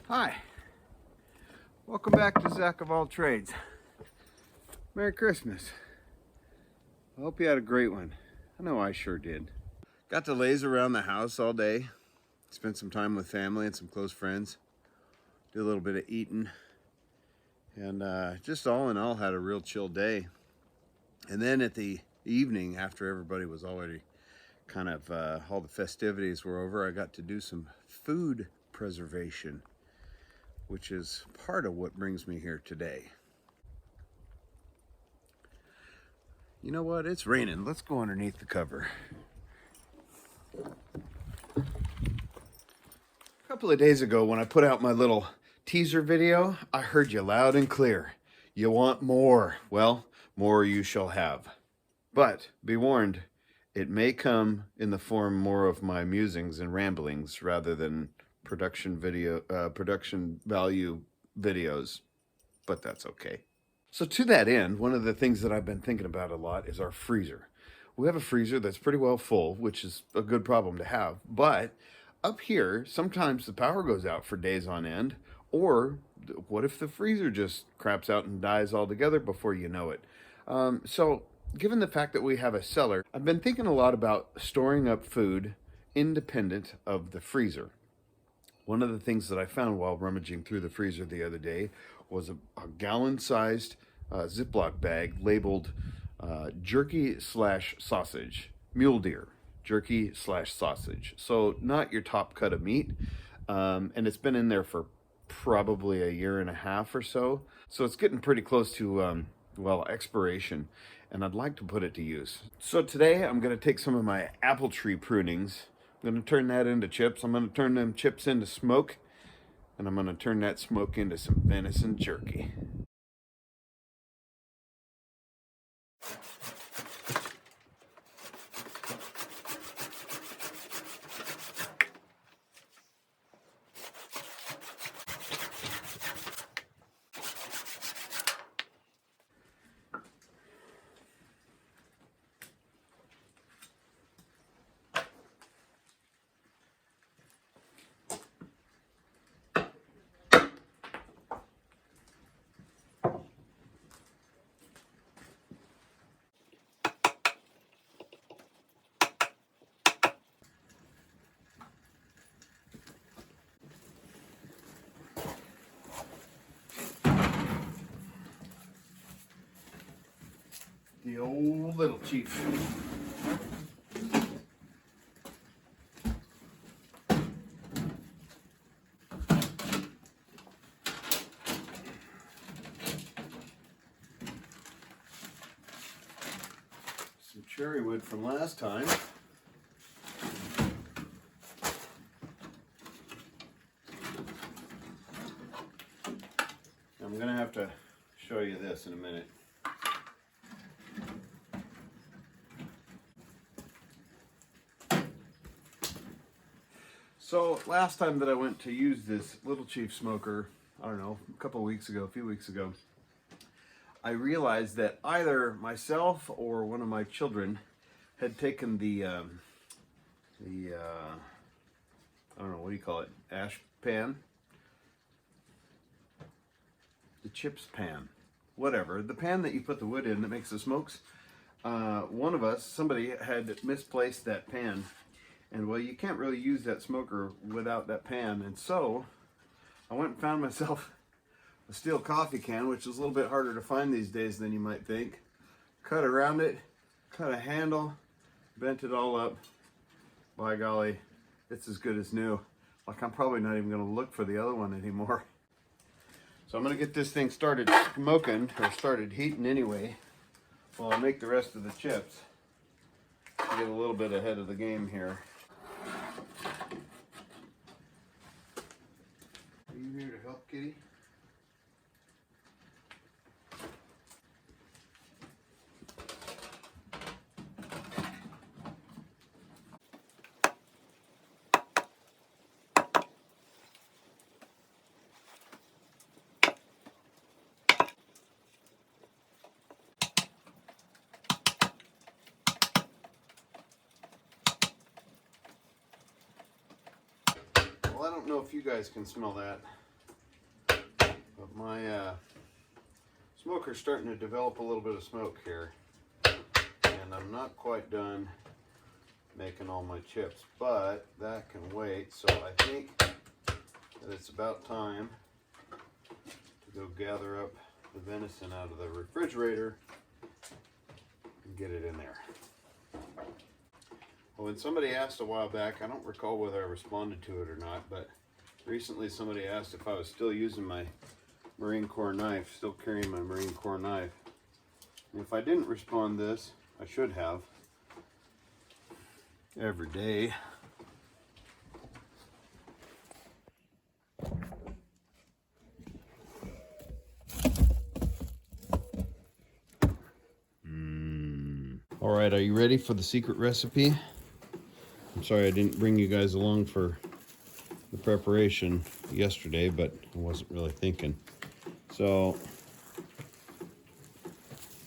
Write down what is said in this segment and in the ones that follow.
Hi, welcome back to Zach of All Trades. Merry Christmas. I hope you had a great one. I know I sure did. Got to laze around the house all day, spent some time with family and some close friends, did a little bit of eating, and just all in all had a real chill day. And then at the evening, after everybody was already kind of, all the festivities were over, I got to do some food preservation, which is part of what brings me here today. You know what? It's raining. Let's go underneath the cover. A couple of days ago when I put out my little teaser video, I heard you loud and clear. You want more. Well, more you shall have. But be warned, it may come in the form more of my musings and ramblings rather than production value videos, but that's okay. So to that end, one of the things that I've been thinking about a lot is our freezer. We have a freezer that's pretty well full, which is a good problem to have, but up here, sometimes the power goes out for days on end, or what if the freezer just craps out and dies altogether before you know it? So given the fact that we have a cellar, I've been thinking a lot about storing up food independent of the freezer. One of the things that I found while rummaging through the freezer the other day was a gallon-sized Ziploc bag labeled jerky slash sausage, mule deer, jerky slash sausage. So not your top cut of meat. And it's been in there for probably a year and a half or so. So it's getting pretty close to, well, expiration. And I'd like to put it to use. So today I'm going to take some of my apple tree prunings. I'm going to turn that into chips. I'm going to turn them chips into smoke. And I'm going to turn that smoke into some venison jerky. The old little chief. Some cherry wood from last time. I'm going to have to show you this in a minute. So last time that I went to use this Little Chief smoker, I don't know, a few weeks ago, I realized that either myself or one of my children had taken the I don't know, what do you call it, ash pan? The chips pan, whatever, the pan that you put the wood in that makes the smokes. Somebody had misplaced that pan. And well, you can't really use that smoker without that pan. And so I went and found myself a steel coffee can, which is a little bit harder to find these days than you might think. Cut around it, cut a handle, bent it all up. By golly, it's as good as new. Like, I'm probably not even gonna look for the other one anymore. So I'm gonna get this thing started smoking, or started heating anyway, while I make the rest of the chips. Get a little bit ahead of the game here. Are you here to help, Kitty? Well, I don't know if you guys can smell that. Smoker's starting to develop a little bit of smoke here, and I'm not quite done making all my chips, but that can wait. So I think that it's about time to go gather up the venison out of the refrigerator and get it in there. Well, when somebody asked a while back, I don't recall whether I responded to it or not, but recently somebody asked if I was still using my Marine Corps knife, still carrying my Marine Corps knife. And if I didn't respond this, I should have. Every day. All right, are you ready for the secret recipe? I'm sorry I didn't bring you guys along for the preparation yesterday, but I wasn't really thinking. So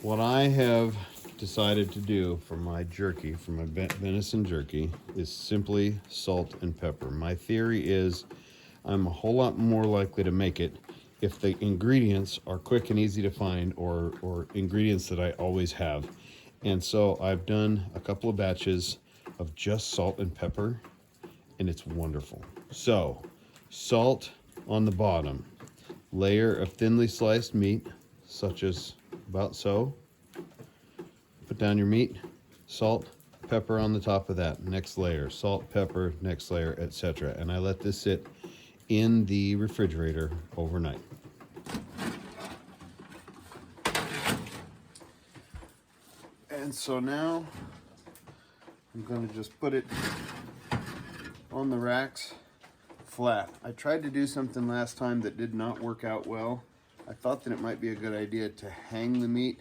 what I have decided to do for my jerky, for my venison jerky, is simply salt and pepper. My theory is I'm a whole lot more likely to make it if the ingredients are quick and easy to find, or ingredients that I always have. And so I've done a couple of batches of just salt and pepper, and it's wonderful. So salt on the bottom, layer of thinly sliced meat, such as about so. Put down your meat, salt, pepper on the top of that. Next layer, salt, pepper, next layer, etc. And I let this sit in the refrigerator overnight. And so now I'm going to just put it on the racks flat. I tried to do something last time that did not work out well. I thought that it might be a good idea to hang the meat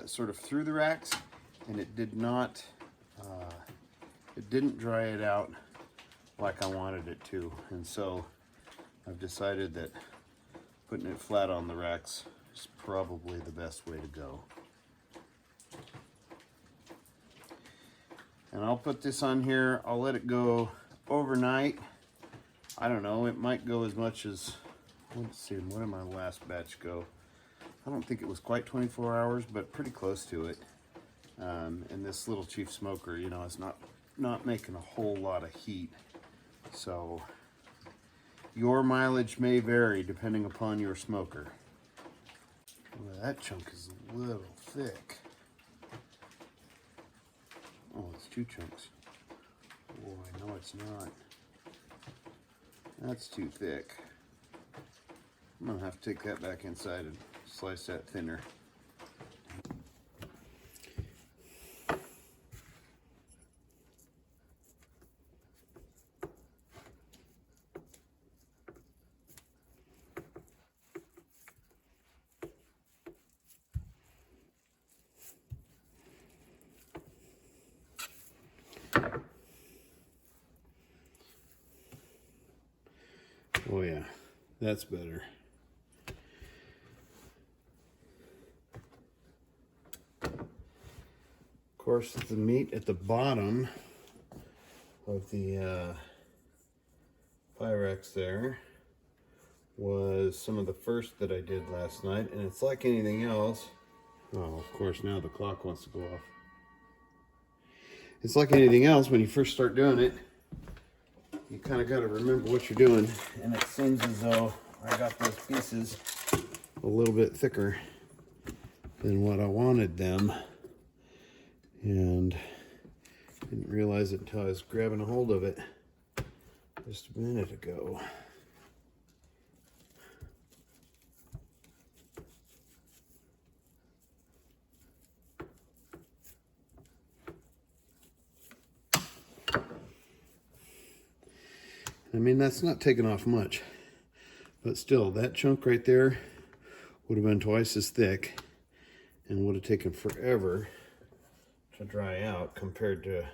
sort of through the racks, and it did not, it didn't dry it out like I wanted it to. And so I've decided that putting it flat on the racks is probably the best way to go. And I'll put this on here, I'll let it go overnight. I don't know, it might go as much as, let's see, what did my last batch go? I don't think it was quite 24 hours, but pretty close to it. And this little Chief Smoker, you know, it's not making a whole lot of heat. So your mileage may vary depending upon your smoker. Well, that chunk is a little thick. Oh, it's two chunks. Oh, no, it's not. That's too thick. I'm gonna have to take that back inside and slice that thinner. Oh yeah, that's better. Of course, the meat at the bottom of the Pyrex there was some of the first that I did last night, and it's like anything else. Oh, of course, now the clock wants to go off. It's like anything else, when you first start doing it, you kind of got to remember what you're doing, and it seems as though I got those pieces a little bit thicker than what I wanted them, and didn't realize it until I was grabbing a hold of it just a minute ago. I mean, that's not taking off much, but still, that chunk right there would have been twice as thick and would have taken forever to dry out compared to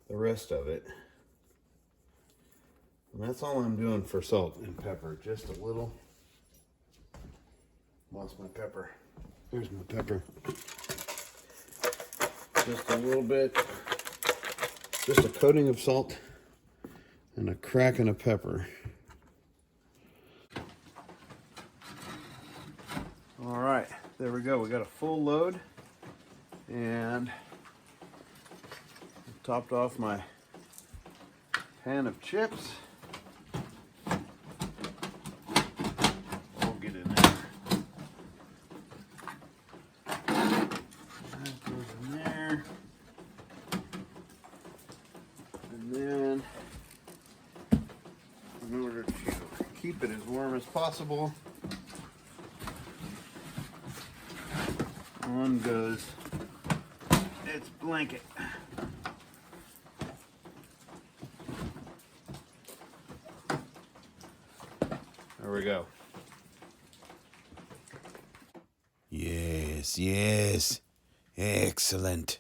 the rest of it. And that's all I'm doing for salt and pepper, just a little. Lost my pepper. There's my pepper. Just a little bit, just a coating of salt and a cracking of pepper. All right, there we go. We got a full load, and topped off my pan of chips. We'll get in there. That goes in there. And then, in order to keep it as warm as possible, on goes its blanket. There we go. Yes, yes. Excellent.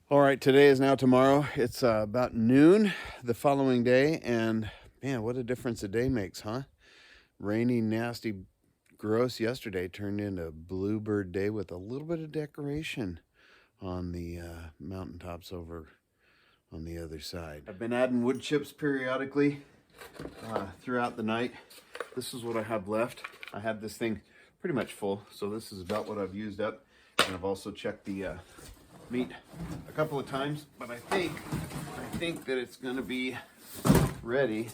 All right, today is now tomorrow. It's about noon the following day, and man, what a difference a day makes, huh? Rainy, nasty, gross yesterday turned into a bluebird day with a little bit of decoration on the mountaintops over on the other side. I've been adding wood chips periodically throughout the night. This is what I have left. I had this thing pretty much full, so this is about what I've used up. And I've also checked the meat a couple of times, but I think that it's going to be ready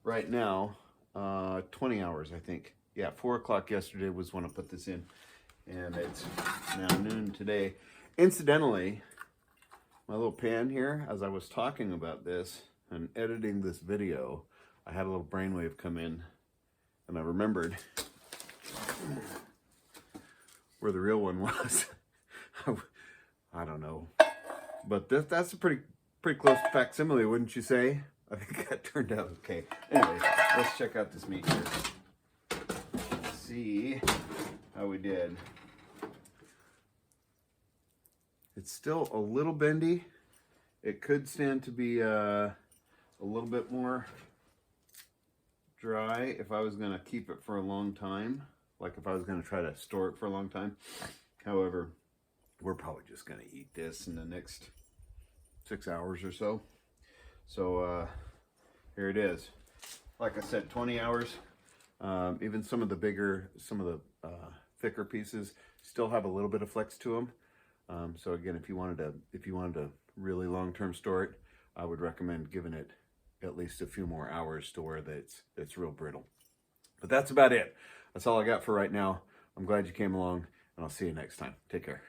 right now. 20 hours, I think. Yeah, 4 o'clock yesterday was when I put this in, and it's now noon today. Incidentally, my little pan here, as I was talking about this and editing this video, I had a little brainwave come in, and I remembered where the real one was. I don't know, but that's a pretty close facsimile, wouldn't you say? I think that turned out okay. Anyway, let's check out this meat here. Let's see how we did. It's still a little bendy. It could stand to be a little bit more dry if I was going to keep it for a long time, like if I was going to try to store it for a long time. However, we're probably just going to eat this in the next 6 hours or so. So here it is. Like I said, 20 hours. Even some of the thicker pieces still have a little bit of flex to them. So again, if you wanted to really long-term store it, I would recommend giving it at least a few more hours to where it's real brittle. But that's about it. That's all I got for right now. I'm glad you came along, and I'll see you next time. Take care.